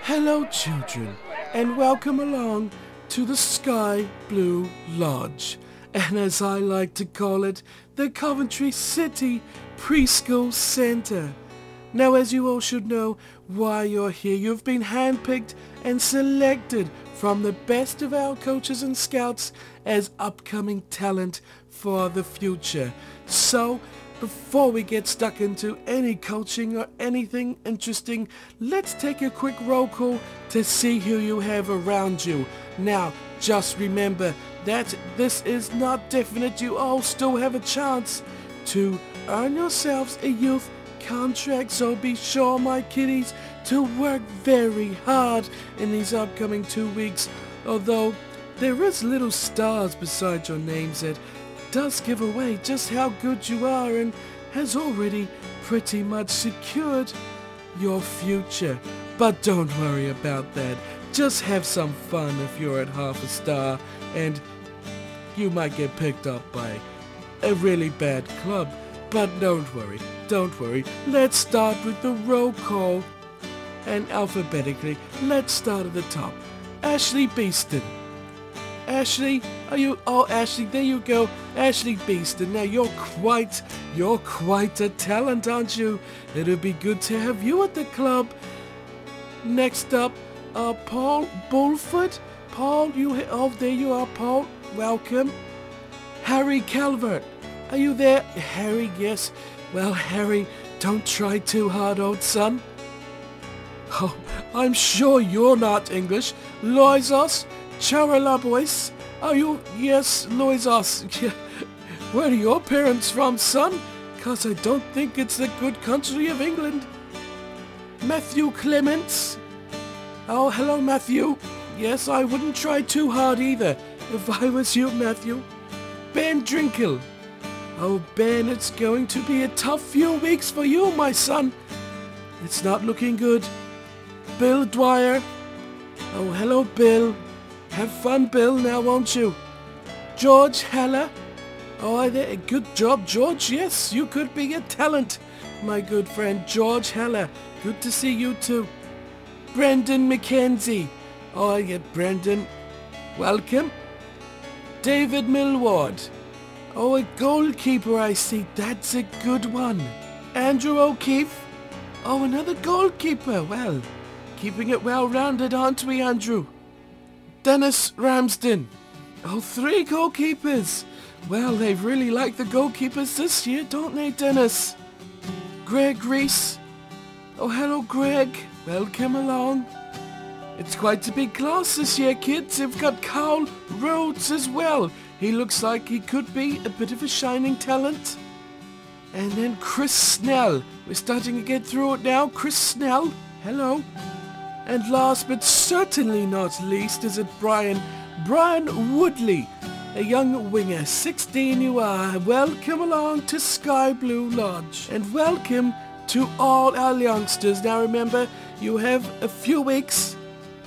Hello children, and welcome along to the Sky Blue Lodge, and as I like to call it, the Coventry City Preschool Center. Now, as you all should know, why you're here, you've been handpicked and selected from the best of our coaches and scouts as upcoming talent for the future. So, before we get stuck into any coaching or anything interesting, let's take a quick roll call to see who you have around you. Now, just remember that this is not definite. You all still have a chance to earn yourselves a youth contract, so be sure, my kiddies, to work very hard in these upcoming 2 weeks. Although there is little stars beside your names that does give away just how good you are and has already pretty much secured your future. But don't worry about that. Just have some fun if you're at half a star, and you might get picked up by a really bad club. But don't worry. Let's start with the roll call, and alphabetically, let's start at the top. Ashley Beeston. Ashley, Ashley, there you go. Ashley Beeston. Now you're quite a talent, aren't you? It'll be good to have you at the club. Next up, Paul Bulford. Paul, there you are, Paul. Welcome. Harry Calvert. Are you there? Harry, yes. Well, Harry, don't try too hard, old son. Oh, I'm sure you're not English. Loisos. Charalabois. Are you? Yes, Loisos. Where are your parents from, son? 'Cause I don't think it's the good country of England. Matthew Clements. Oh, hello, Matthew. Yes, I wouldn't try too hard either if I was you, Matthew. Ben Drinkle. Oh, Ben, it's going to be a tough few weeks for you, my son. It's not looking good. Bill Dwyer. Oh, hello, Bill. Have fun, Bill, now won't you? George Haller. Oh, good job, George. Yes, you could be a talent, my good friend George Haller. Good to see you too. Brendan McKenzie. Oh, yeah, Brendan. Welcome. David Millward. Oh, a goalkeeper, I see. That's a good one. Andrew O'Keefe. Oh, another goalkeeper. Well, keeping it well-rounded, aren't we, Andrew? Dennis Ramsden. Oh, 3 goalkeepers. Well, they really like the goalkeepers this year, don't they, Dennis? Greg Reese. Oh, hello, Greg. Welcome along. It's quite a big class this year, kids. We've got Carl Rhodes as well. He looks like he could be a bit of a shining talent. And then Chris Snell. We're starting to get through it now. Chris Snell. Hello. And last but certainly not least is it Brian Woodley, a young winger. 16 you are. Welcome along to Sky Blue Lodge. And welcome to all our youngsters. Now remember, you have a few weeks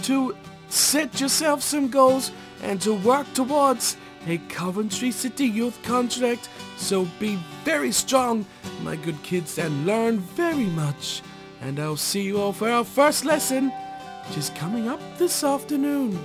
to set yourself some goals and to work towards a Coventry City youth contract. So be very strong, my good kids, and learn very much. And I'll see you all for our first lesson, which is coming up this afternoon.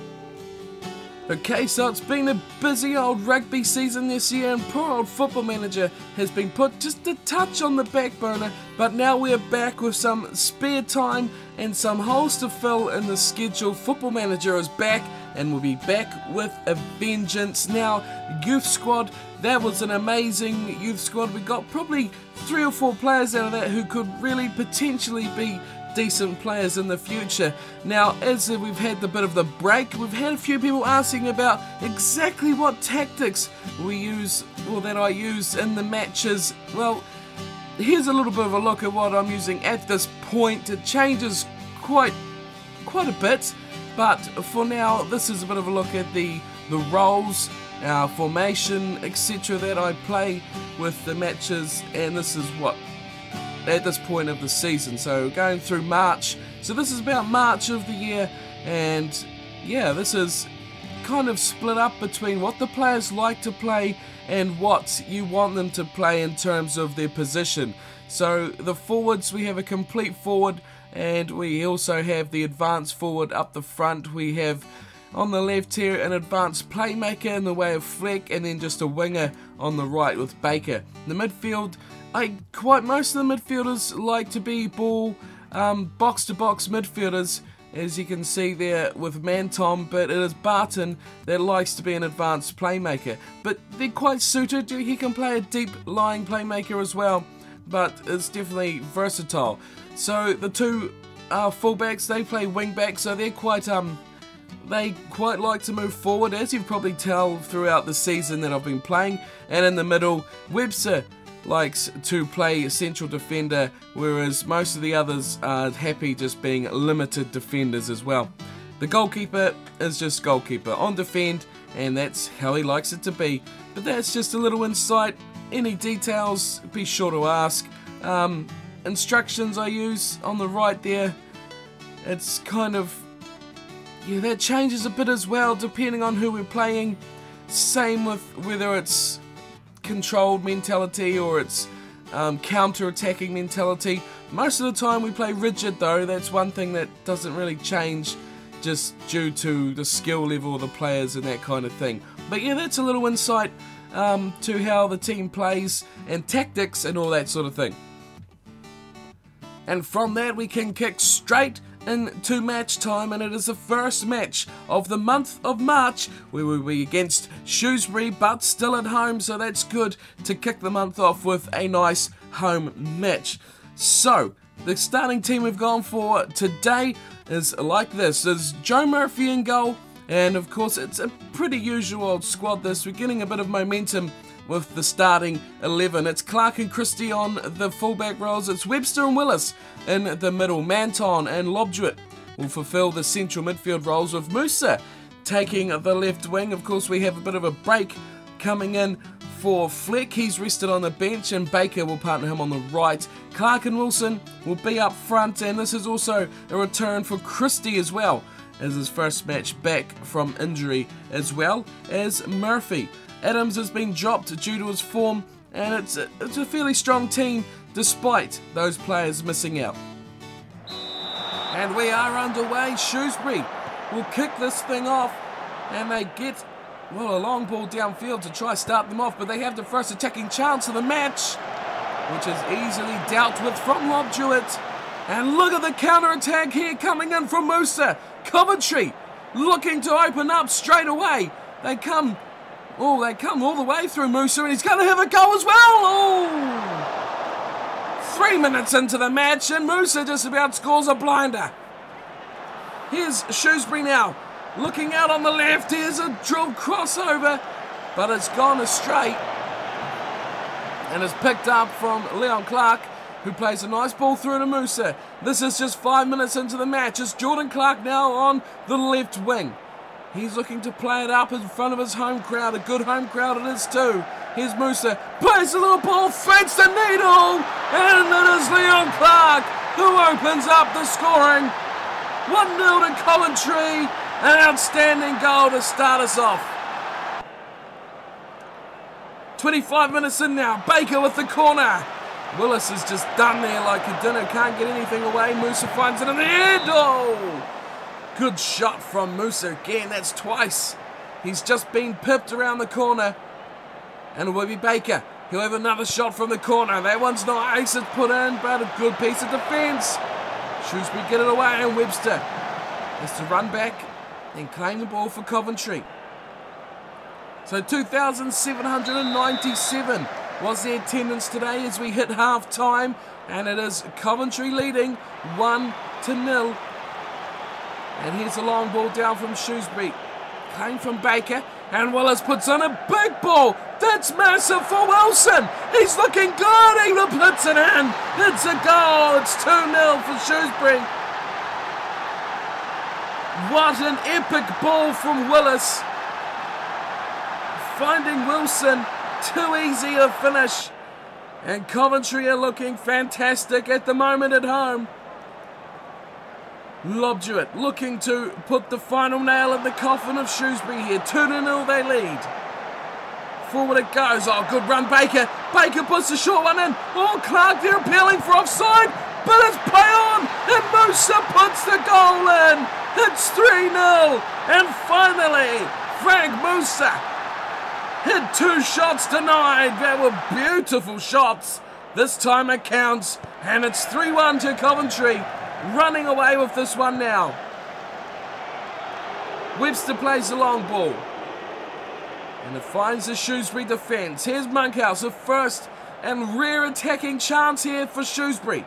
Okay, so it's been a busy old rugby season this year, and poor old Football Manager has been put just a touch on the back burner, but now we're back with some spare time and some holes to fill in the schedule. Football Manager is back, and we'll be back with a vengeance. Now, youth squad, that was an amazing youth squad. We got probably 3 or 4 players out of that who could really potentially be decent players in the future. Now, as we've had the bit of the break, we've had a few people asking about exactly what tactics we use, or that I use in the matches. Well, here's a little bit of a look at what I'm using at this point. It changes quite a bit, but for now, this is a bit of a look at the roles, formation, etc. that I play with the matches, and this is what at this point of the season. So going through March, so this is about March of the year, and yeah, this is kind of split up between what the players like to play and what you want them to play in terms of their position. So the forwards, we have a complete forward And we also have the advanced forward up the front. We have on the left here an advanced playmaker in the way of Fleck, and then just a winger on the right with Baker. The midfield, most of the midfielders like to be box-to-box midfielders, as you can see there with Manton, but it is Barton that likes to be an advanced playmaker. But they're quite suited. He can play a deep-lying playmaker as well, but it's definitely versatile. So the two fullbacks, they play wing-back, so they're they quite like to move forward, as you've probably tell throughout the season that I've been playing. And in the middle, Webster likes to play central defender, whereas most of the others are happy just being limited defenders as well. The goalkeeper is just goalkeeper on defend, and that's how he likes it to be. But that's just a little insight. Any details, be sure to ask. Instructions I use on the right there, it's that changes a bit as well depending on who we're playing. Same with whether it's controlled mentality or it's counter-attacking mentality. Most of the time we play rigid though. That's one thing that doesn't really change just due to the skill level of the players and that kind of thing. But yeah, that's a little insight to how the team plays and tactics and all that sort of thing. And from that we can kick straight into match time, and it is the first match of the month of March. We will be against Shrewsbury, but still at home, so that's good to kick the month off with a nice home match. So the starting team we've gone for today is like this. There's Joe Murphy in goal, and of course it's a pretty usual old squad this. We're getting a bit of momentum with the starting 11. It's Clark and Christie on the fullback roles. It's Webster and Willis in the middle. Manton and Lobjewett will fulfill the central midfield roles, with Musa taking the left wing. Of course, we have a bit of a break coming in for Fleck. He's rested on the bench, and Baker will partner him on the right. Clark and Wilson will be up front, and this is also a return for Christie as well, as his first match back from injury, as well as Murphy. Adams has been dropped due to his form, and it's a fairly strong team despite those players missing out. And we are underway. Shrewsbury will kick this thing off, and they get, well, a long ball downfield to try start them off, but they have the first attacking chance of the match, which is easily dealt with from Lobjewett. And look at the counter-attack here coming in from Musa. Coventry looking to open up straight away. They come all the way through Musa, and he's going to have a goal as well. Oh! 3 minutes into the match, and Musa just about scores a blinder. Here's Shrewsbury now, looking out on the left. Here's a drilled crossover, but it's gone astray, and it's picked up from Leon Clark, who plays a nice ball through to Musa. This is just 5 minutes into the match. It's Jordan Clark now on the left wing. He's looking to play it up in front of his home crowd. A good home crowd it is too. Here's Musa. Plays a little ball, threads the needle. And it is Leon Clark who opens up the scoring. 1-0 to Coventry. An outstanding goal to start us off. 25 minutes in now. Baker with the corner. Willis is just done there like a dinner. Can't get anything away. Musa finds it in the end. Oh! Good shot from Musa again. That's twice. He's just been pipped around the corner. And it will be Baker. He'll have another shot from the corner. That one's not ace. It's put in, but a good piece of defence. Shrewsbury get it away, and Webster has to run back and claim the ball for Coventry. So 2,797 was the attendance today as we hit half time. And it is Coventry leading 1-0. And here's a long ball down from Shrewsbury. Came from Baker, and Willis puts on a big ball. That's massive for Wilson. He's looking good. He puts it in. It's a goal. It's 2-0 for Shrewsbury. What an epic ball from Willis. Finding Wilson, too easy a finish. And Coventry are looking fantastic at the moment at home. Lobjewett looking to put the final nail in the coffin of Shrewsbury here. 2-0 they lead. Forward it goes. Oh, good run, Baker. Baker puts the short one in. Oh, Clark, they're appealing for offside, but it's play on. and Musa puts the goal in. It's 3-0, and finally, Frank Musa hit 2 shots denied. They were beautiful shots. This time it counts, and it's 3-1 to Coventry, running away with this one now. Webster plays the long ball, and it finds the Shrewsbury defence. Here's Monkhouse, a first and rare attacking chance here for Shrewsbury.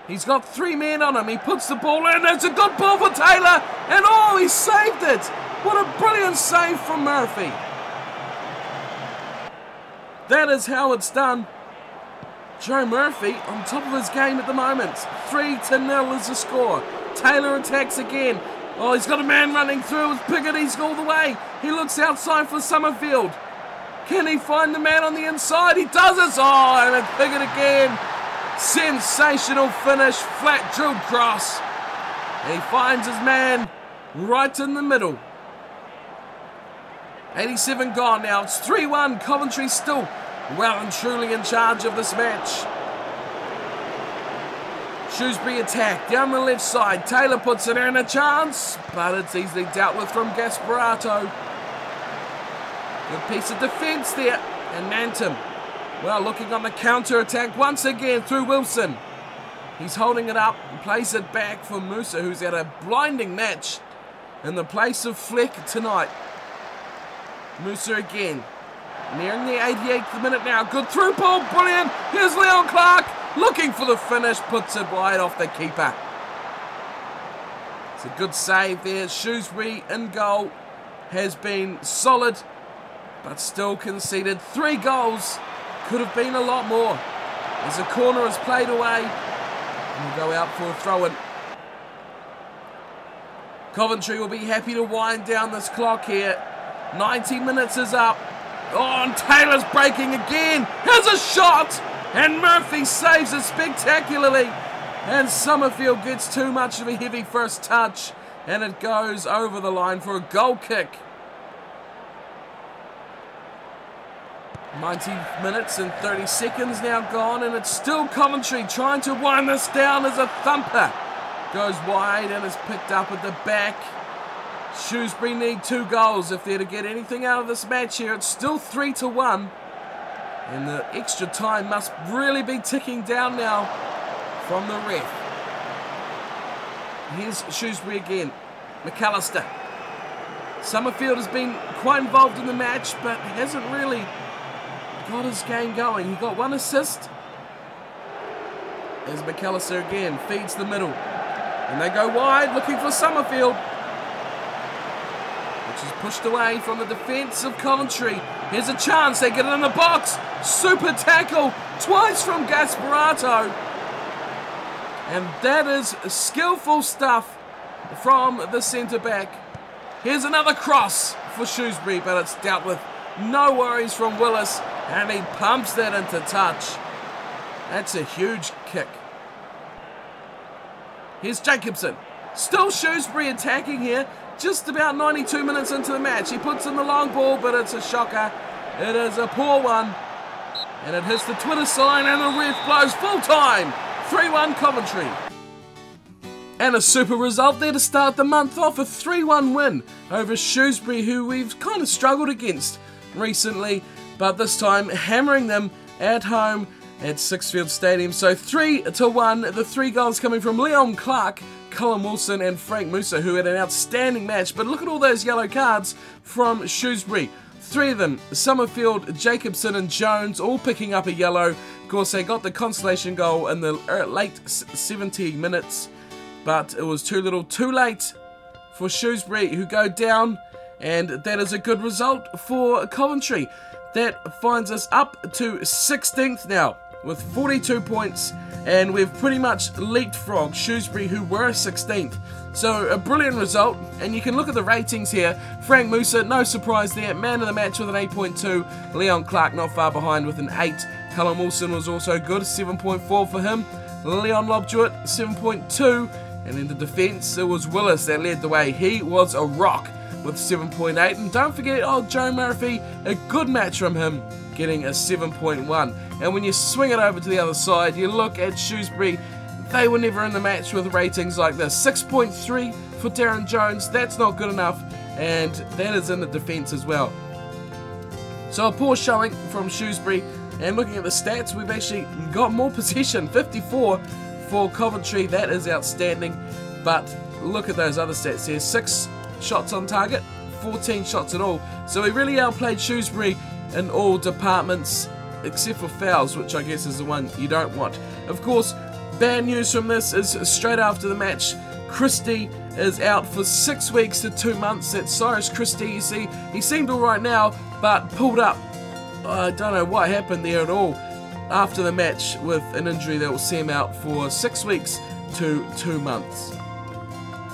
He's got 3 men on him. He puts the ball in. It's a good ball for Taylor, and oh, he saved it. What a brilliant save from Murphy. That is how it's done. Joe Murphy on top of his game at the moment. 3-0 is the score. Taylor attacks again. Oh, he's got a man running through with Pickett. He's all the way. He looks outside for Summerfield. Can he find the man on the inside? He does it. Oh, and it's Pickett again. Sensational finish. Flat drilled cross. And he finds his man right in the middle. 87 gone now. It's 3-1. Coventry still well and truly in charge of this match. Shrewsbury attack down the left side. Taylor puts it in, a chance, but it's easily dealt with from Gasparato. Good piece of defence there. And Mantum, well, looking on the counter-attack once again through Wilson. He's holding it up and plays it back for Musa, who's had a blinding match in the place of Fleck tonight. Musa again. Nearing the 88th minute now. Good through ball, brilliant. Here's Leon Clark looking for the finish, puts it wide off the keeper. It's a good save there. Shrewsbury in goal has been solid, but still conceded 3 goals. Could have been a lot more. As a corner is played away, and will go out for a throw-in. Coventry will be happy to wind down this clock here. 90 minutes is up. Oh, and Taylor's breaking again. Has a shot, and Murphy saves it spectacularly. And Summerfield gets too much of a heavy first touch, and it goes over the line for a goal kick. 90 minutes and 30 seconds now gone, and it's still Coventry trying to wind this down as a thumper goes wide and is picked up at the back. Shrewsbury need 2 goals if they're to get anything out of this match here. It's still 3-1, and the extra time must really be ticking down now from the ref. Here's Shrewsbury again. McAllister. Summerfield has been quite involved in the match, but hasn't really got his game going. He got 1 assist. There's McAllister again, feeds the middle, and they go wide looking for Summerfield, which is pushed away from the defence of Coventry. Here's a chance, they get it in the box. Super tackle, twice from Gasparato. And that is skillful stuff from the centre-back. Here's another cross for Shrewsbury, but it's dealt with. No worries from Willis, and he pumps that into touch. That's a huge kick. Here's Jacobson. Still Shrewsbury attacking here. Just about 92 minutes into the match. He puts in the long ball, but it's a shocker. It is a poor one. And it hits the Twitter sign, and the ref blows full time. 3-1 Coventry. And a super result there to start the month off. A 3-1 win over Shrewsbury, who we've kind of struggled against recently, but this time hammering them at home at Sixfield Stadium. So 3-1. The 3 goals coming from Leon Clark, Colin Wilson and Frank Musa, who had an outstanding match. But look at all those yellow cards from Shrewsbury. 3 of them, Summerfield, Jacobson and Jones, all picking up a yellow. Of course, they got the consolation goal in the late 70 minutes, but it was too little too late for Shrewsbury, who go down, and that is a good result for Coventry. That finds us up to 16th now with 42 points, and we've pretty much leapfrogged Shrewsbury, who were 16th. So a brilliant result, and you can look at the ratings here. Frank Musa, no surprise there, man of the match with an 8.2. Leon Clark not far behind with an 8. Callum Wilson was also good, 7.4 for him. Leon Lobjewett, 7.2. And in the defence, it was Willis that led the way. He was a rock with 7.8. And don't forget, Joe Murphy, a good match from him, getting a 7.1. And when you swing it over to the other side, you look at Shrewsbury, they were never in the match with ratings like this. 6.3 for Darren Jones, that's not good enough, and that is in the defence as well. So a poor showing from Shrewsbury, and looking at the stats, we've actually got more possession, 54 for Coventry, that is outstanding, but look at those other stats here, 6 shots on target, 14 shots in all, so we really outplayed Shrewsbury in all departments, except for fouls, which I guess is the one you don't want. Of course, bad news from this is straight after the match, Christie is out for 6 weeks to 2 months. That's Cyrus Christie, you see. He seemed alright now, but pulled up. I don't know what happened there at all after the match with an injury that will see him out for 6 weeks to 2 months.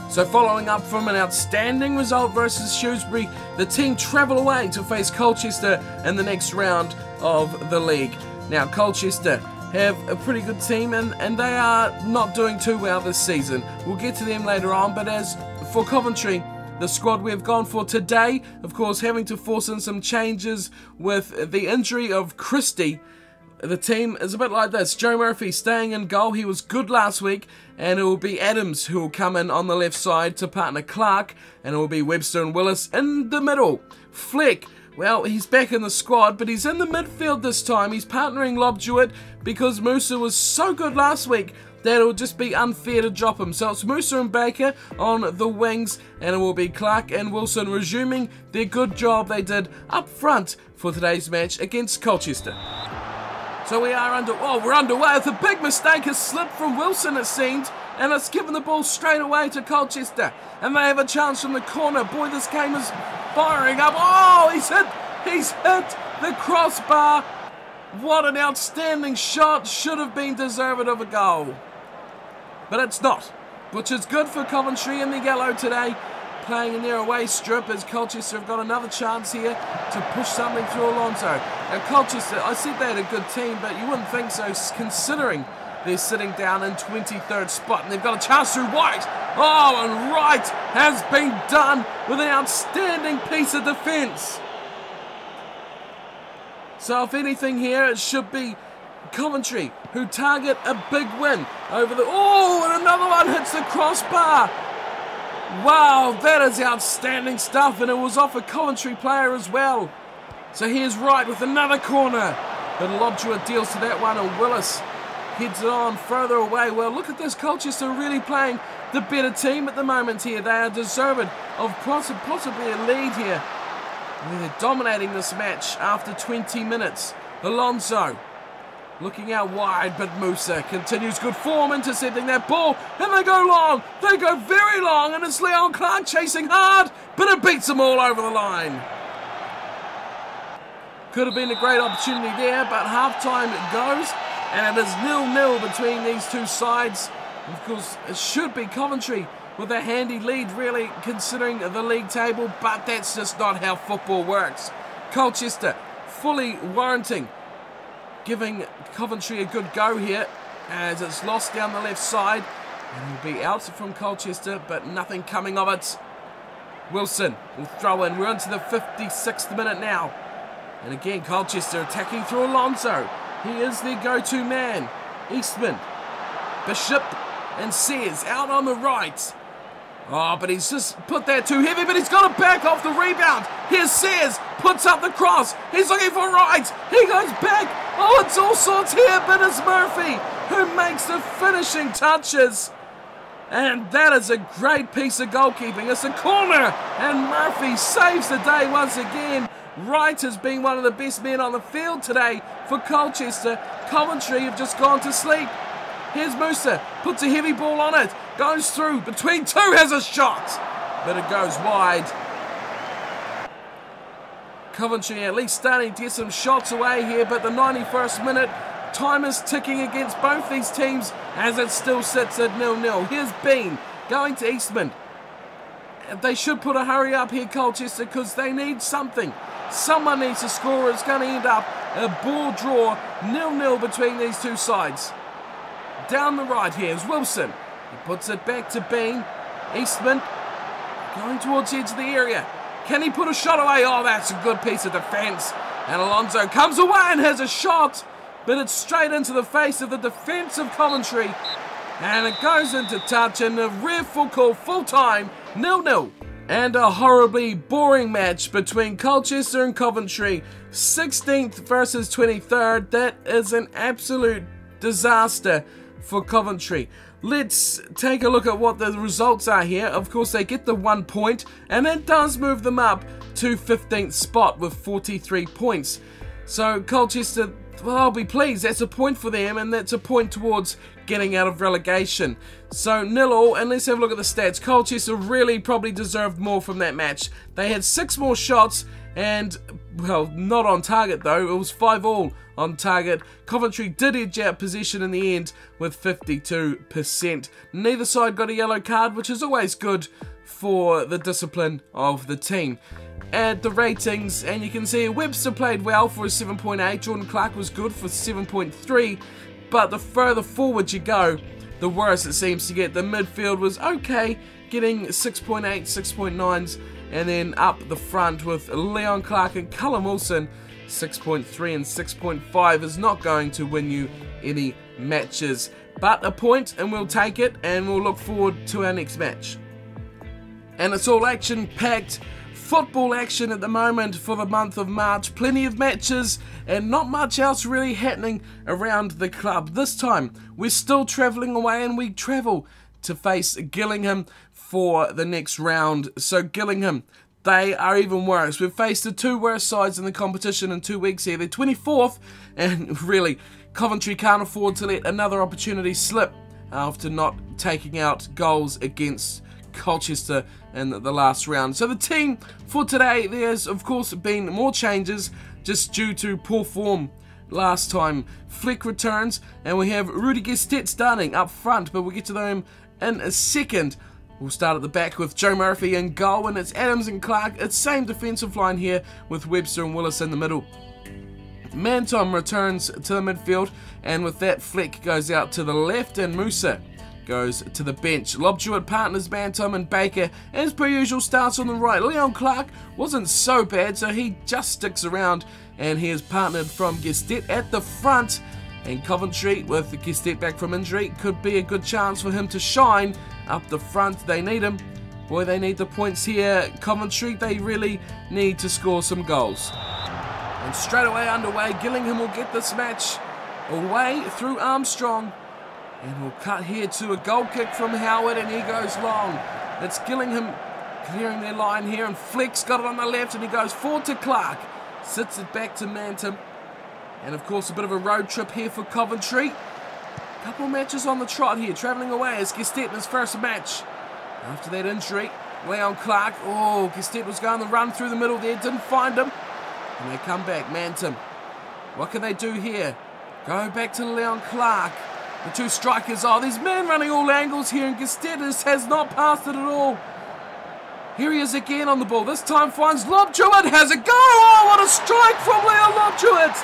So following up from an outstanding result versus Shrewsbury, the team travel away to face Colchester in the next round of the league. Now Colchester have a pretty good team and they are not doing too well this season. We'll get to them later on, but as for Coventry, the squad we've gone for today, of course having to force in some changes with the injury of Christie, the team is a bit like this. Joe Murphy staying in goal, he was good last week, and it will be Adams who will come in on the left side to partner Clark, and it will be Webster and Willis in the middle. Fleck, well, he's back in the squad, but he's in the midfield this time. He's partnering Lobjewett because Musa was so good last week that it will just be unfair to drop him. So it's Musa and Baker on the wings, and it will be Clark and Wilson resuming their good job they did up front for today's match against Colchester. So we're underway. It's a big mistake has slipped from Wilson, it seemed, and it's given the ball straight away to Colchester. And they have a chance from the corner. Boy, this game is firing up. Oh, he's hit the crossbar. What an outstanding shot. Should have been deserved of a goal. But it's not, which is good for Coventry in the yellow today, playing in their away strip as Colchester have got another chance here to push something through Alonso. Now Colchester, I said they had a good team, but you wouldn't think so considering they're sitting down in 23rd spot and they've got a chance through White. Oh, and Wright has been done with an outstanding piece of defence. So if anything here, it should be Coventry who target a big win over the... Oh, and another one hits the crossbar. Wow, that is outstanding stuff, and it was off a Coventry player as well. So here's Wright with another corner, but Lobjewett deals to that one, and Willis heads it on further away. Well, look at this, Colchester really playing the better team at the moment here. They are deserving of possibly a lead here. They're dominating this match after 20 minutes. Alonso looking out wide, but Musa continues good form, intercepting that ball, and they go long. They go very long, and it's Leon Clark chasing hard, but it beats them all over the line. Could have been a great opportunity there, but half-time it goes, and it is 0-0 between these two sides. Of course, it should be Coventry with a handy lead, really, considering the league table, but that's just not how football works. Colchester fully warranting giving Coventry a good go here as it's lost down the left side, and he'll be out from Colchester, but nothing coming of it. Wilson will throw in. We're into the 56th minute now, and again Colchester attacking through Alonso. He is their go-to man. Eastman, Bishop and Sears out on the right. Oh, but he's just put that too heavy, but he's got to back off the rebound. Here's Sears, puts up the cross. He's looking for Wright. He goes back. Oh, it's all sorts here, but it's Murphy who makes the finishing touches. And that is a great piece of goalkeeping. It's a corner, and Murphy saves the day once again. Wright has been one of the best men on the field today for Colchester. Coventry have just gone to sleep. Here's Musa, puts a heavy ball on it, goes through, between two, has a shot, but it goes wide. Coventry at least starting to get some shots away here, but the 91st minute, time is ticking against both these teams as it still sits at 0-0. Here's Bean, going to Eastman. They should put a hurry up here, Colchester, because they need something. Someone needs to score. It's going to end up a ball draw, 0-0 between these two sides. Down the right here is Wilson. He puts it back to Bean. Eastman going towards the edge of the area. Can he put a shot away? Oh, that's a good piece of defence. And Alonso comes away and has a shot, but it's straight into the face of the defence of Coventry. And it goes into touch, and the ref will call full-time 0-0. And a horribly boring match between Colchester and Coventry. 16th versus 23rd. That is an absolute disaster for Coventry. Let's take a look at what the results are here. Of course, they get the 1 point, and that does move them up to 15th spot with 43 points. So Colchester, well, I'll be pleased. That's a point for them, and that's a point towards getting out of relegation. So 0-0, and let's have a look at the stats. Colchester really probably deserved more from that match. They had 6 more shots, and, well, not on target though. It was 5-all on target. Coventry did edge out possession in the end with 52%. Neither side got a yellow card, which is always good for the discipline of the team. At the ratings, and you can see Webster played well for a 7.8. Jordan Clark was good for 7.3. But the further forward you go, the worse it seems to get. The midfield was okay, getting 6.8, 6.9s, and then up the front with Leon Clark and Callum Wilson, 6.3 and 6.5 is not going to win you any matches. But a point, and we'll take it, and we'll look forward to our next match. And it's all action-packed football action at the moment for the month of March. Plenty of matches and not much else really happening around the club. This time we're still travelling away, and we travel to face Gillingham for the next round. So Gillingham, they are even worse. We've faced the 2 worst sides in the competition in 2 weeks here. They're 24th, and really Coventry can't afford to let another opportunity slip after not taking out goals against Colchester in the last round. So the team for today, there's of course been more changes just due to poor form last time. Fleck returns, and we have Rudy Gestet starting up front, but we'll get to them in a second. We'll start at the back with Joe Murphy in goal, and it's Adams and Clark. It's same defensive line here with Webster and Willis in the middle. Mantom returns to the midfield, and with that Fleck goes out to the left, and Musa goes to the bench. Lobjewett partners Bantam and Baker, as per usual, starts on the right. Leon Clark wasn't so bad, so he just sticks around, and he is partnered from Gestet at the front. And Coventry, with Gestet back from injury, could be a good chance for him to shine up the front. They need him. Boy, they need the points here. Coventry, they really need to score some goals. And straight away underway, Gillingham will get this match away through Armstrong. And we'll cut here to a goal kick from Howard, and he goes long. It's Gillingham clearing their line here, and Fleck's got it on the left, and he goes forward to Clark. Sits it back to Mantom. And of course a bit of a road trip here for Coventry. Couple matches on the trot here, travelling away as Gestet in his first match. After that injury, Leon Clark, oh, Gestet was going the run through the middle there, didn't find him. And they come back, Mantom. What can they do here? Go back to Leon Clark. The 2 strikers, oh, there's men running all angles here, and Gestet has not passed it at all. Here he is again on the ball. This time finds Lobjewett, has a go. Oh, what a strike from Leon Lobjewett.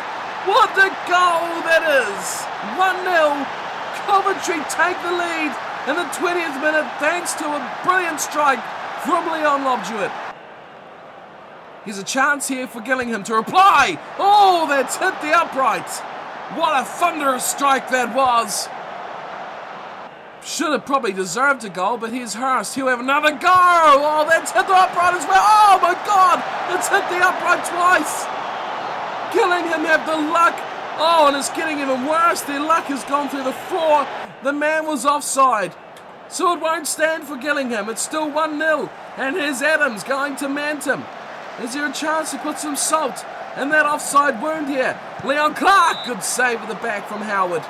What a goal that is. 1-0. Coventry take the lead in the 20th minute thanks to a brilliant strike from Leon Lobjewett. Here's a chance here for Gillingham to reply. Oh, that's hit the upright. What a thunderous strike that was. Should have probably deserved a goal, but here's Hurst. He'll have another go. Oh, that's hit the upright as well. Oh, my God. It's hit the upright twice. Gillingham have the luck. Oh, and it's getting even worse. Their luck has gone through the floor. The man was offside. So it won't stand for Gillingham. It's still 1-0. And here's Adams going to Mantom. Is there a chance to put some salt in that offside wound here? Leon Clark, good save at the back from Howard.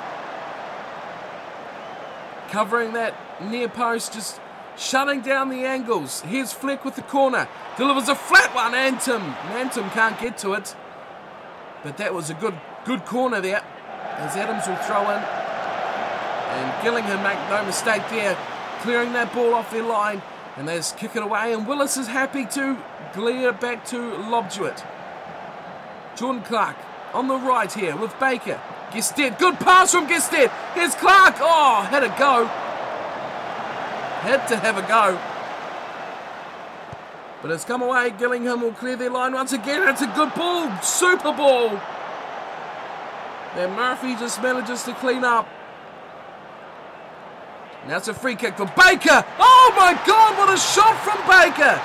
Covering that near post, just shutting down the angles. Here's Fleck with the corner. Delivers a flat one, Mantom can't get to it. But that was a good corner there, as Adams will throw in. And Gillingham make no mistake there, clearing that ball off their line. And they just kick it away, and Willis is happy to glare back to Lobjewett. Jordan Clark on the right here with Baker. Gestet, good pass from Gestet. Here's Clark. Oh, had a go. Had to have a go. But it's come away. Gillingham will clear their line once again. It's a good ball. Super ball. Then Murphy just manages to clean up. Now it's a free kick for Baker. Oh my God, what a shot from Baker.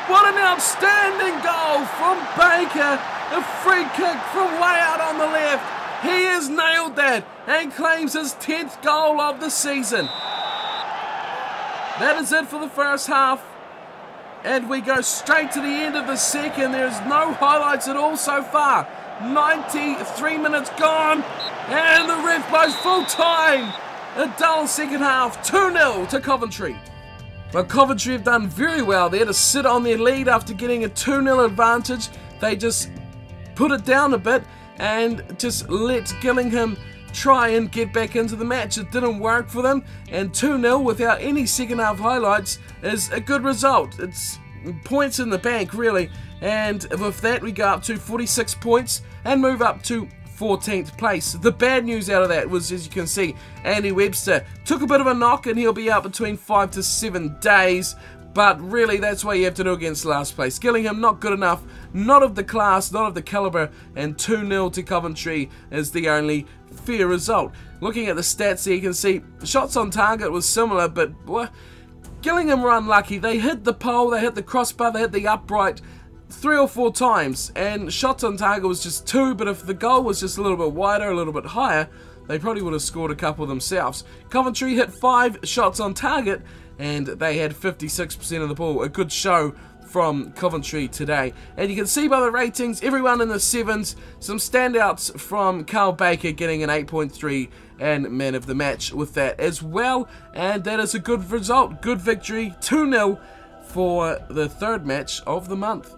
What an outstanding goal from Baker. A free kick from way out on the left. He has nailed that and claims his 10th goal of the season. That is it for the first half. And we go straight to the end of the second. There's no highlights at all so far. 93 minutes gone. And the ref blows full time. A dull second half. 2-0 to Coventry. Well, Coventry have done very well there to sit on their lead after getting a 2-0 advantage. They just put it down a bit and just let Gillingham try and get back into the match. It didn't work for them, and 2-0 without any second half highlights is a good result. It's points in the bank, really, and with that we go up to 46 points and move up to 14th place. The bad news out of that was, as you can see, Andy Webster took a bit of a knock and he'll be out between 5 to 7 days. But really, that's what you have to do against last place. Gillingham, not good enough, not of the class, not of the calibre, and 2-0 to Coventry is the only fair result. Looking at the stats here, you can see shots on target was similar, but well, Gillingham were unlucky. They hit the pole, they hit the crossbar, they hit the upright 3 or 4 times, and shots on target was just 2, but if the goal was just a little bit wider, a little bit higher, they probably would have scored a couple themselves. Coventry hit 5 shots on target, and they had 56% of the ball. A good show from Coventry today. And you can see by the ratings, everyone in the 7s, some standouts from Carl Baker getting an 8.3 and man of the match with that as well. And that is a good result, good victory, 2-0 for the 3rd match of the month.